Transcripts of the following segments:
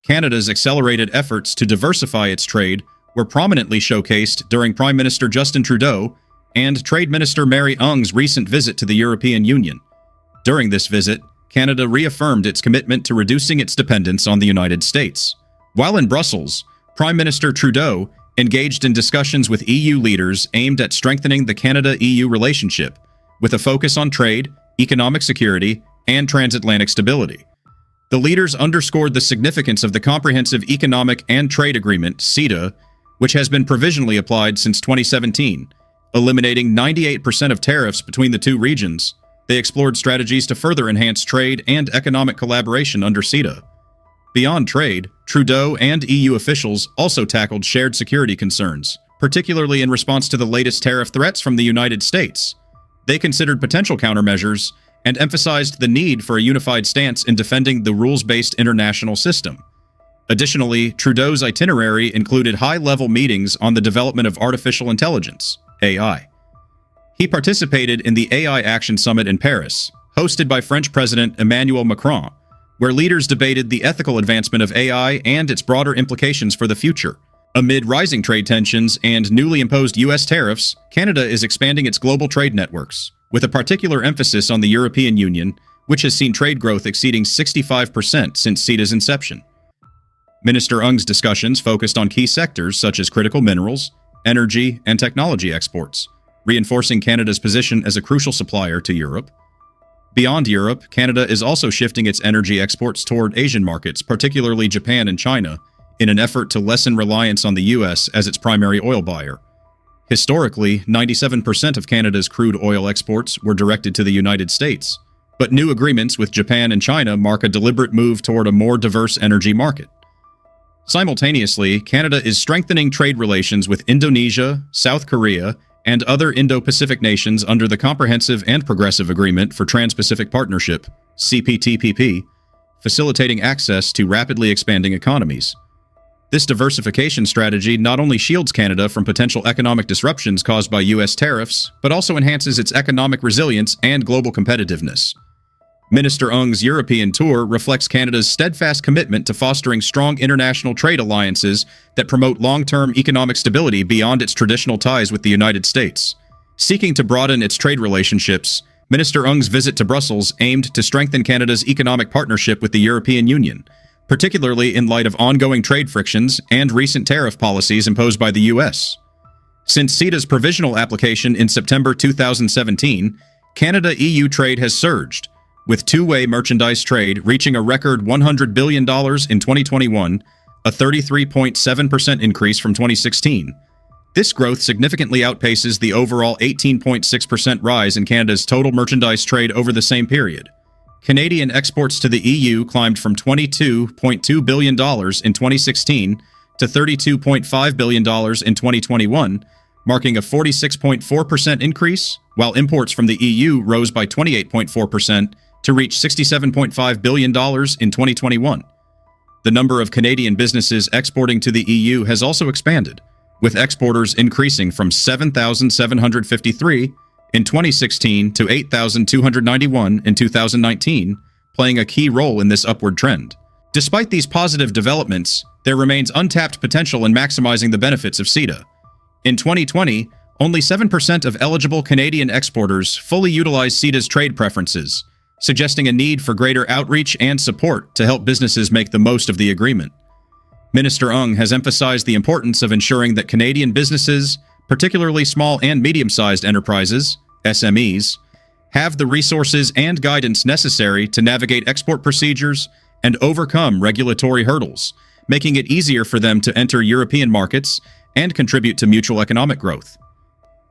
Canada's accelerated efforts to diversify its trade were prominently showcased during Prime Minister Justin Trudeau and Trade Minister Mary Ng's recent visit to the European Union. During this visit, Canada reaffirmed its commitment to reducing its dependence on the United States. While in Brussels, Prime Minister Trudeau engaged in discussions with EU leaders aimed at strengthening the Canada-EU relationship, with a focus on trade, economic security, and transatlantic stability. The leaders underscored the significance of the Comprehensive Economic and Trade Agreement, CETA, which has been provisionally applied since 2017, eliminating 98% of tariffs between the two regions. They explored strategies to further enhance trade and economic collaboration under CETA. Beyond trade, Trudeau and EU officials also tackled shared security concerns, particularly in response to the latest tariff threats from the United States. They considered potential countermeasures and emphasized the need for a unified stance in defending the rules-based international system. Additionally, Trudeau's itinerary included high-level meetings on the development of artificial intelligence, AI. He participated in the AI Action Summit in Paris, hosted by French President Emmanuel Macron, where leaders debated the ethical advancement of AI and its broader implications for the future. Amid rising trade tensions and newly imposed U.S. tariffs, Canada is expanding its global trade networks, with a particular emphasis on the European Union, which has seen trade growth exceeding 65% since CETA's inception. Minister Ng's discussions focused on key sectors such as critical minerals, energy, and technology exports, reinforcing Canada's position as a crucial supplier to Europe. Beyond Europe, Canada is also shifting its energy exports toward Asian markets, particularly Japan and China, in an effort to lessen reliance on the U.S. as its primary oil buyer. Historically, 97% of Canada's crude oil exports were directed to the United States, but new agreements with Japan and China mark a deliberate move toward a more diverse energy market. Simultaneously, Canada is strengthening trade relations with Indonesia, South Korea, and other Indo-Pacific nations under the Comprehensive and Progressive Agreement for Trans-Pacific Partnership, CPTPP, facilitating access to rapidly expanding economies. This diversification strategy not only shields Canada from potential economic disruptions caused by U.S. tariffs, but also enhances its economic resilience and global competitiveness. Minister Ng's European tour reflects Canada's steadfast commitment to fostering strong international trade alliances that promote long-term economic stability beyond its traditional ties with the United States. Seeking to broaden its trade relationships, Minister Ng's visit to Brussels aimed to strengthen Canada's economic partnership with the European Union, particularly in light of ongoing trade frictions and recent tariff policies imposed by the U.S. Since CETA's provisional application in September 2017, Canada-EU trade has surged, with two-way merchandise trade reaching a record $100 billion in 2021, a 33.7% increase from 2016. This growth significantly outpaces the overall 18.6% rise in Canada's total merchandise trade over the same period. Canadian exports to the EU climbed from $22.2 billion in 2016 to $32.5 billion in 2021, marking a 46.4% increase, while imports from the EU rose by 28.4% to reach $67.5 billion in 2021. The number of Canadian businesses exporting to the EU has also expanded, with exporters increasing from 7,753 in 2016 to 8,291 in 2019, playing a key role in this upward trend. Despite these positive developments, there remains untapped potential in maximizing the benefits of CETA. In 2020, only 7% of eligible Canadian exporters fully utilized CETA's trade preferences, suggesting a need for greater outreach and support to help businesses make the most of the agreement. Minister Ng has emphasized the importance of ensuring that Canadian businesses, particularly small and medium-sized enterprises, SMEs, have the resources and guidance necessary to navigate export procedures and overcome regulatory hurdles, making it easier for them to enter European markets and contribute to mutual economic growth.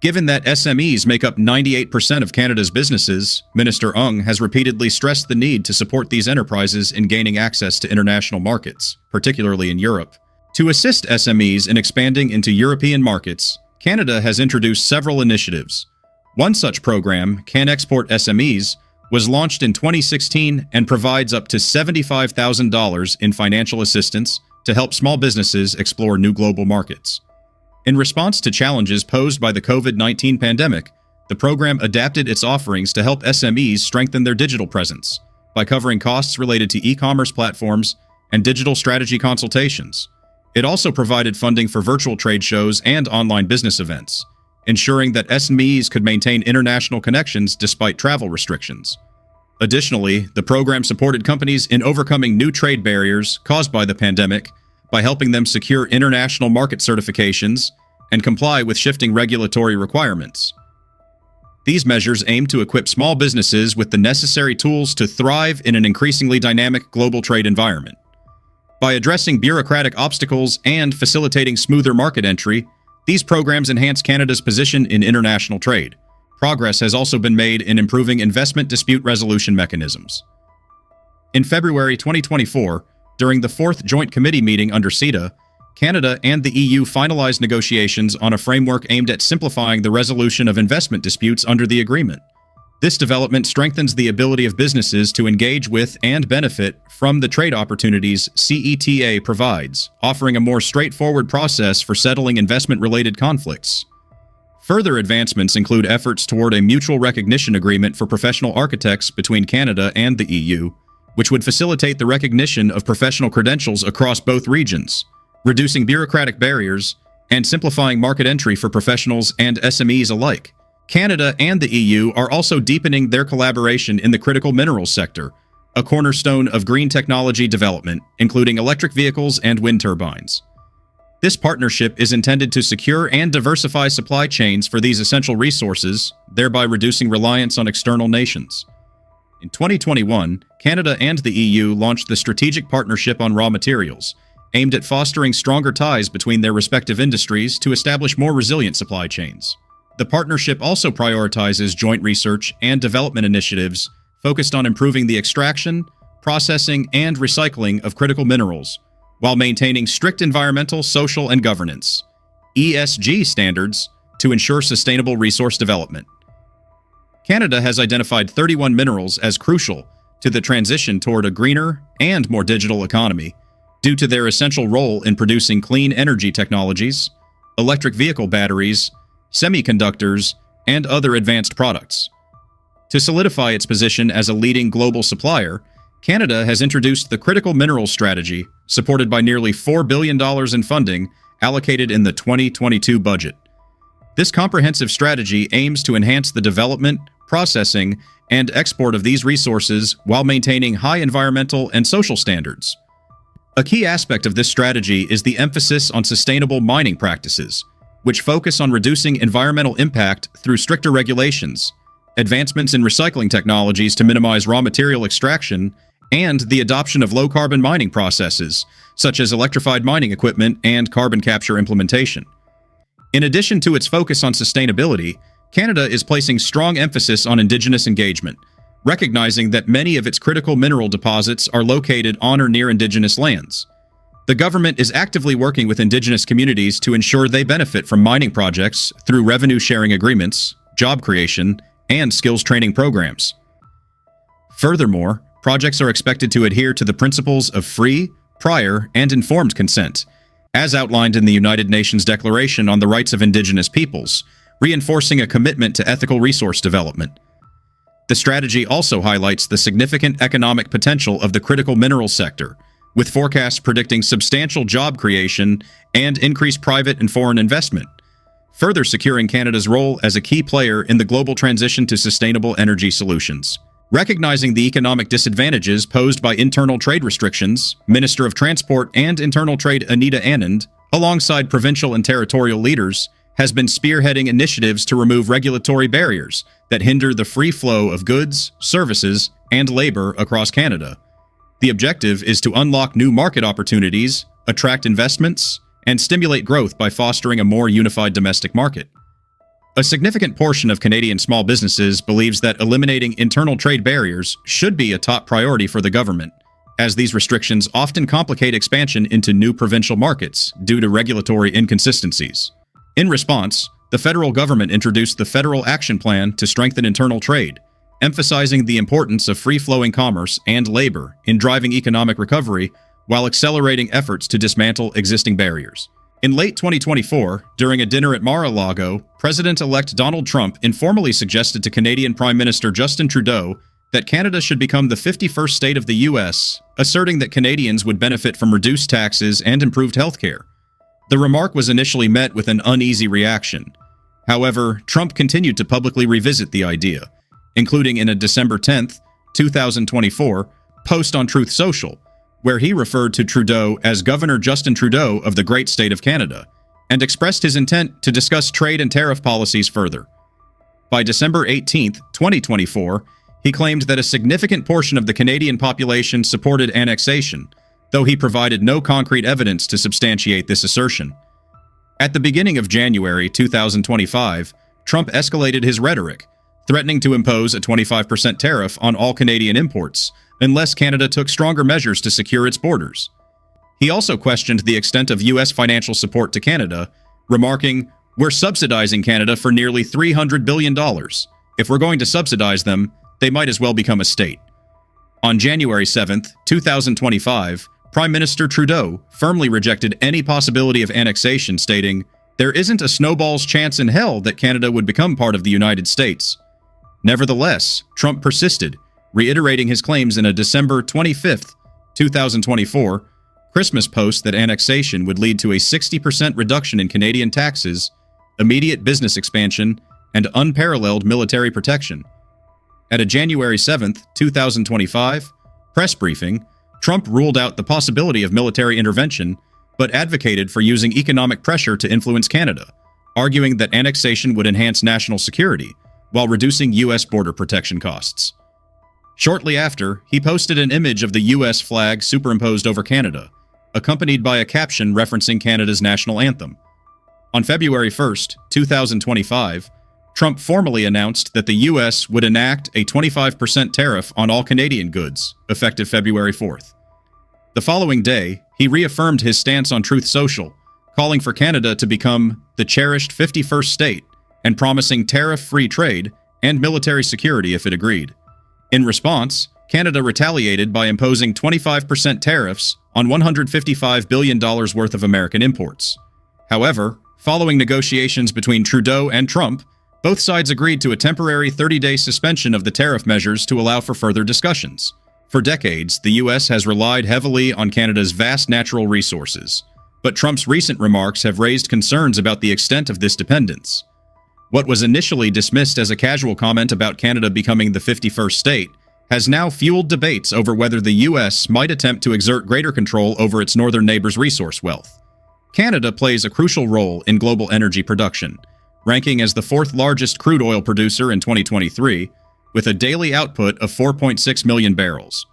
Given that SMEs make up 98% of Canada's businesses, Minister Ng has repeatedly stressed the need to support these enterprises in gaining access to international markets, particularly in Europe. To assist SMEs in expanding into European markets, Canada has introduced several initiatives. One such program, Can Export SMEs, was launched in 2016 and provides up to $75,000 in financial assistance to help small businesses explore new global markets. In response to challenges posed by the COVID-19 pandemic, the program adapted its offerings to help SMEs strengthen their digital presence by covering costs related to e-commerce platforms and digital strategy consultations. It also provided funding for virtual trade shows and online business events, ensuring that SMEs could maintain international connections despite travel restrictions. Additionally, the program supported companies in overcoming new trade barriers caused by the pandemic by helping them secure international market certifications and comply with shifting regulatory requirements. These measures aim to equip small businesses with the necessary tools to thrive in an increasingly dynamic global trade environment. By addressing bureaucratic obstacles and facilitating smoother market entry, these programs enhance Canada's position in international trade. Progress has also been made in improving investment dispute resolution mechanisms. In February 2024, during the fourth Joint Committee meeting under CETA, Canada and the EU finalized negotiations on a framework aimed at simplifying the resolution of investment disputes under the agreement. This development strengthens the ability of businesses to engage with and benefit from the trade opportunities CETA provides, offering a more straightforward process for settling investment-related conflicts. Further advancements include efforts toward a mutual recognition agreement for professional architects between Canada and the EU, which would facilitate the recognition of professional credentials across both regions, reducing bureaucratic barriers and simplifying market entry for professionals and SMEs alike. Canada and the EU are also deepening their collaboration in the critical minerals sector, a cornerstone of green technology development, including electric vehicles and wind turbines. This partnership is intended to secure and diversify supply chains for these essential resources, thereby reducing reliance on external nations. In 2021, Canada and the EU launched the Strategic Partnership on Raw Materials, aimed at fostering stronger ties between their respective industries to establish more resilient supply chains. The partnership also prioritizes joint research and development initiatives focused on improving the extraction, processing, and recycling of critical minerals, while maintaining strict environmental, social, and governance (ESG) standards to ensure sustainable resource development. Canada has identified 31 minerals as crucial to the transition toward a greener and more digital economy due to their essential role in producing clean energy technologies, electric vehicle batteries, semiconductors, and other advanced products. To solidify its position as a leading global supplier, Canada has introduced the Critical Minerals Strategy, supported by nearly $4 billion in funding allocated in the 2022 budget. This comprehensive strategy aims to enhance the development, processing, and export of these resources while maintaining high environmental and social standards. A key aspect of this strategy is the emphasis on sustainable mining practices, which focus on reducing environmental impact through stricter regulations, advancements in recycling technologies to minimize raw material extraction, and the adoption of low-carbon mining processes, such as electrified mining equipment and carbon capture implementation. In addition to its focus on sustainability, Canada is placing strong emphasis on Indigenous engagement, recognizing that many of its critical mineral deposits are located on or near Indigenous lands. The government is actively working with Indigenous communities to ensure they benefit from mining projects through revenue-sharing agreements, job creation, and skills training programs. Furthermore, projects are expected to adhere to the principles of free, prior, and informed consent, as outlined in the United Nations Declaration on the Rights of Indigenous Peoples, reinforcing a commitment to ethical resource development. The strategy also highlights the significant economic potential of the critical minerals sector, with forecasts predicting substantial job creation and increased private and foreign investment, further securing Canada's role as a key player in the global transition to sustainable energy solutions. Recognizing the economic disadvantages posed by internal trade restrictions, Minister of Transport and Internal Trade Anita Anand, alongside provincial and territorial leaders, has been spearheading initiatives to remove regulatory barriers that hinder the free flow of goods, services, and labor across Canada. The objective is to unlock new market opportunities, attract investments, and stimulate growth by fostering a more unified domestic market. A significant portion of Canadian small businesses believes that eliminating internal trade barriers should be a top priority for the government, as these restrictions often complicate expansion into new provincial markets due to regulatory inconsistencies. In response, the federal government introduced the Federal Action Plan to strengthen internal trade, emphasizing the importance of free-flowing commerce and labor in driving economic recovery while accelerating efforts to dismantle existing barriers. In late 2024, during a dinner at Mar-a-Lago, President-elect Donald Trump informally suggested to Canadian Prime Minister Justin Trudeau that Canada should become the 51st state of the U.S., asserting that Canadians would benefit from reduced taxes and improved healthcare. The remark was initially met with an uneasy reaction. However, Trump continued to publicly revisit the idea, including in a December 10, 2024, post on Truth Social, where he referred to Trudeau as Governor Justin Trudeau of the great state of Canada, and expressed his intent to discuss trade and tariff policies further. By December 18, 2024, he claimed that a significant portion of the Canadian population supported annexation, though he provided no concrete evidence to substantiate this assertion. At the beginning of January 2025, Trump escalated his rhetoric, threatening to impose a 25% tariff on all Canadian imports unless Canada took stronger measures to secure its borders. He also questioned the extent of U.S. financial support to Canada, remarking, "We're subsidizing Canada for nearly $300 billion. If we're going to subsidize them, they might as well become a state." On January 7, 2025, Prime Minister Trudeau firmly rejected any possibility of annexation, stating, "There isn't a snowball's chance in hell that Canada would become part of the United States." Nevertheless, Trump persisted, reiterating his claims in a December 25, 2024, Christmas post that annexation would lead to a 60% reduction in Canadian taxes, immediate business expansion, and unparalleled military protection. At a January 7, 2025, press briefing, Trump ruled out the possibility of military intervention, but advocated for using economic pressure to influence Canada, arguing that annexation would enhance national security while reducing U.S. border protection costs. Shortly after, he posted an image of the U.S. flag superimposed over Canada, accompanied by a caption referencing Canada's national anthem. On February 1, 2025, Trump formally announced that the U.S. would enact a 25% tariff on all Canadian goods, effective February 4th. The following day, he reaffirmed his stance on Truth Social, calling for Canada to become the cherished 51st state and promising tariff-free trade and military security if it agreed. In response, Canada retaliated by imposing 25% tariffs on $155 billion worth of American imports. However, following negotiations between Trudeau and Trump, both sides agreed to a temporary 30-day suspension of the tariff measures to allow for further discussions. For decades, the U.S. has relied heavily on Canada's vast natural resources, but Trump's recent remarks have raised concerns about the extent of this dependence. What was initially dismissed as a casual comment about Canada becoming the 51st state has now fueled debates over whether the U.S. might attempt to exert greater control over its northern neighbor's resource wealth. Canada plays a crucial role in global energy production, ranking as the fourth largest crude oil producer in 2023, with a daily output of 4.6 million barrels.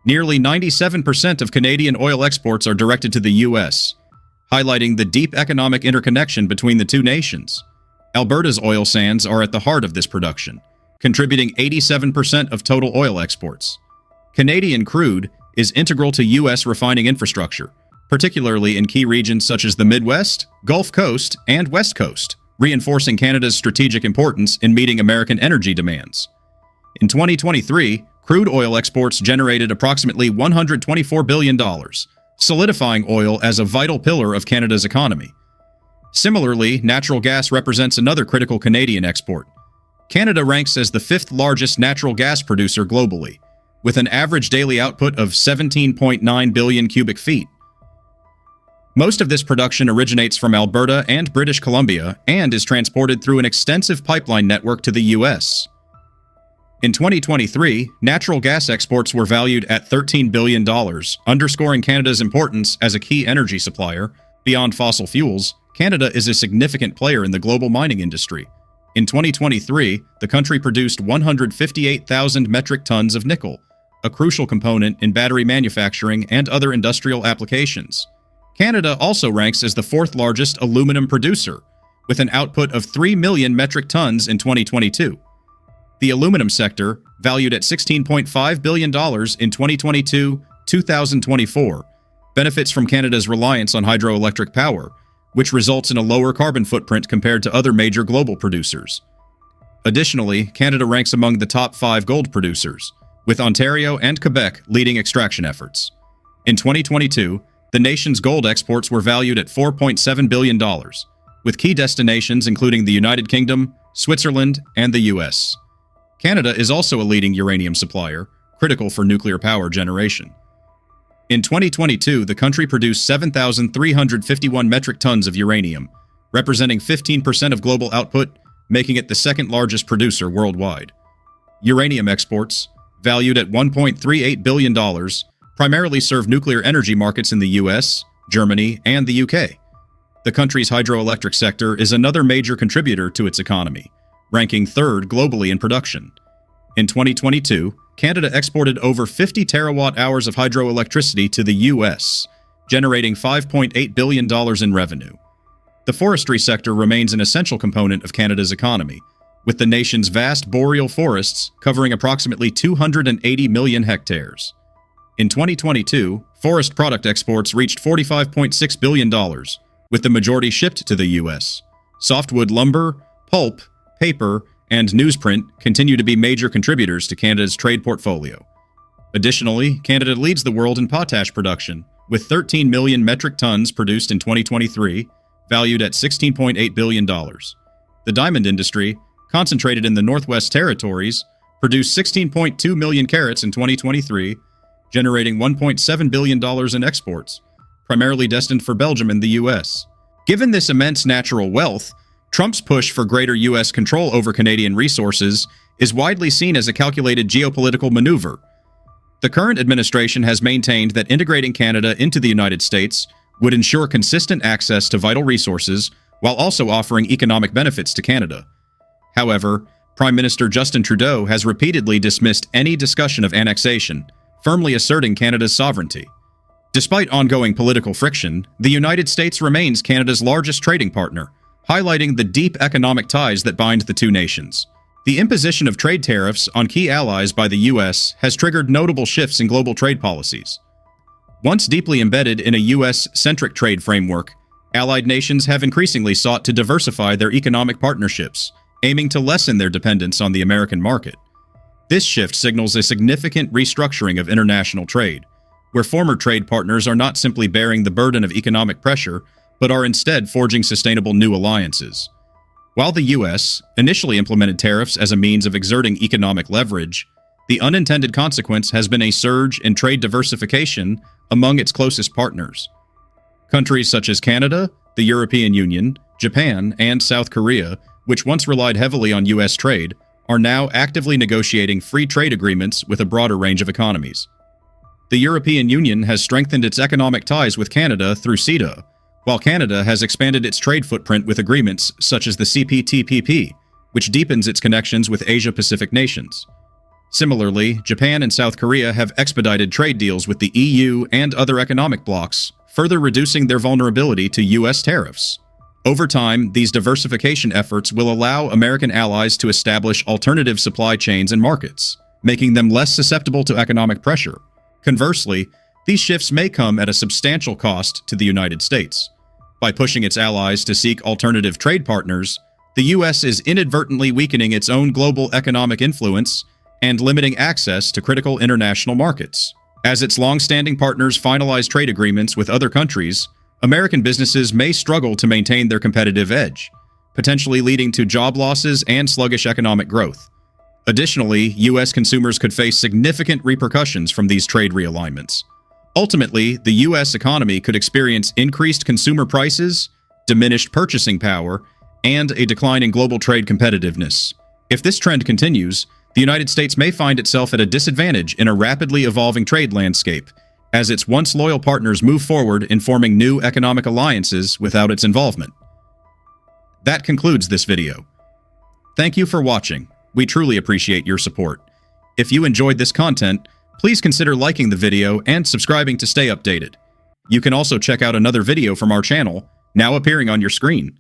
Nearly 97% of Canadian oil exports are directed to the U.S., highlighting the deep economic interconnection between the two nations. Alberta's oil sands are at the heart of this production, contributing 87% of total oil exports. Canadian crude is integral to U.S. refining infrastructure, particularly in key regions such as the Midwest, Gulf Coast, and West Coast, reinforcing Canada's strategic importance in meeting American energy demands. In 2023, crude oil exports generated approximately $124 billion, solidifying oil as a vital pillar of Canada's economy. Similarly, natural gas represents another critical Canadian export. Canada ranks as the fifth largest natural gas producer globally, with an average daily output of 17.9 billion cubic feet. Most of this production originates from Alberta and British Columbia and is transported through an extensive pipeline network to the U.S. In 2023, natural gas exports were valued at $13 billion, underscoring Canada's importance as a key energy supplier. Beyond fossil fuels, Canada is a significant player in the global mining industry. In 2023, the country produced 158,000 metric tons of nickel, a crucial component in battery manufacturing and other industrial applications. Canada also ranks as the fourth largest aluminum producer, with an output of 3 million metric tons in 2022. The aluminum sector, valued at $16.5 billion in 2022-2024, benefits from Canada's reliance on hydroelectric power, which results in a lower carbon footprint compared to other major global producers. Additionally, Canada ranks among the top 5 gold producers, with Ontario and Quebec leading extraction efforts. In 2022, the nation's gold exports were valued at $4.7 billion, with key destinations including the United Kingdom, Switzerland, and the U.S. Canada is also a leading uranium supplier, critical for nuclear power generation. In 2022, the country produced 7,351 metric tons of uranium, representing 15% of global output, making it the second largest producer worldwide. Uranium exports, valued at $1.38 billion, primarily serve nuclear energy markets in the US, Germany, and the UK. The country's hydroelectric sector is another major contributor to its economy, ranking third globally in production. In 2022, Canada exported over 50 terawatt-hours of hydroelectricity to the US, generating $5.8 billion in revenue. The forestry sector remains an essential component of Canada's economy, with the nation's vast boreal forests covering approximately 280 million hectares. In 2022, forest product exports reached $45.6 billion, with the majority shipped to the U.S. Softwood lumber, pulp, paper, and newsprint continue to be major contributors to Canada's trade portfolio. Additionally, Canada leads the world in potash production, with 13 million metric tons produced in 2023, valued at $16.8 billion. The diamond industry, concentrated in the Northwest Territories, produced 16.2 million carats in 2023, generating $1.7 billion in exports, primarily destined for Belgium and the U.S. Given this immense natural wealth, Trump's push for greater U.S. control over Canadian resources is widely seen as a calculated geopolitical maneuver. The current administration has maintained that integrating Canada into the United States would ensure consistent access to vital resources while also offering economic benefits to Canada. However, Prime Minister Justin Trudeau has repeatedly dismissed any discussion of annexation, firmly asserting Canada's sovereignty. Despite ongoing political friction, the United States remains Canada's largest trading partner, highlighting the deep economic ties that bind the two nations. The imposition of trade tariffs on key allies by the U.S. has triggered notable shifts in global trade policies. Once deeply embedded in a U.S.-centric trade framework, allied nations have increasingly sought to diversify their economic partnerships, aiming to lessen their dependence on the American market. This shift signals a significant restructuring of international trade, where former trade partners are not simply bearing the burden of economic pressure, but are instead forging sustainable new alliances. While the U.S. initially implemented tariffs as a means of exerting economic leverage, the unintended consequence has been a surge in trade diversification among its closest partners. Countries such as Canada, the European Union, Japan, and South Korea, which once relied heavily on U.S. trade, are now actively negotiating free trade agreements with a broader range of economies. The European Union has strengthened its economic ties with Canada through CETA, while Canada has expanded its trade footprint with agreements such as the CPTPP, which deepens its connections with Asia-Pacific nations. Similarly, Japan and South Korea have expedited trade deals with the EU and other economic blocs, further reducing their vulnerability to U.S. tariffs. Over time, these diversification efforts will allow American allies to establish alternative supply chains and markets, making them less susceptible to economic pressure. Conversely, these shifts may come at a substantial cost to the United States. By pushing its allies to seek alternative trade partners, the U.S. is inadvertently weakening its own global economic influence and limiting access to critical international markets. As its long-standing partners finalize trade agreements with other countries, American businesses may struggle to maintain their competitive edge, potentially leading to job losses and sluggish economic growth. Additionally, U.S. consumers could face significant repercussions from these trade realignments. Ultimately, the U.S. economy could experience increased consumer prices, diminished purchasing power, and a decline in global trade competitiveness. If this trend continues, the United States may find itself at a disadvantage in a rapidly evolving trade landscape, as its once loyal partners move forward in forming new economic alliances without its involvement. That concludes this video. Thank you for watching. We truly appreciate your support. If you enjoyed this content, please consider liking the video and subscribing to stay updated. You can also check out another video from our channel, now appearing on your screen.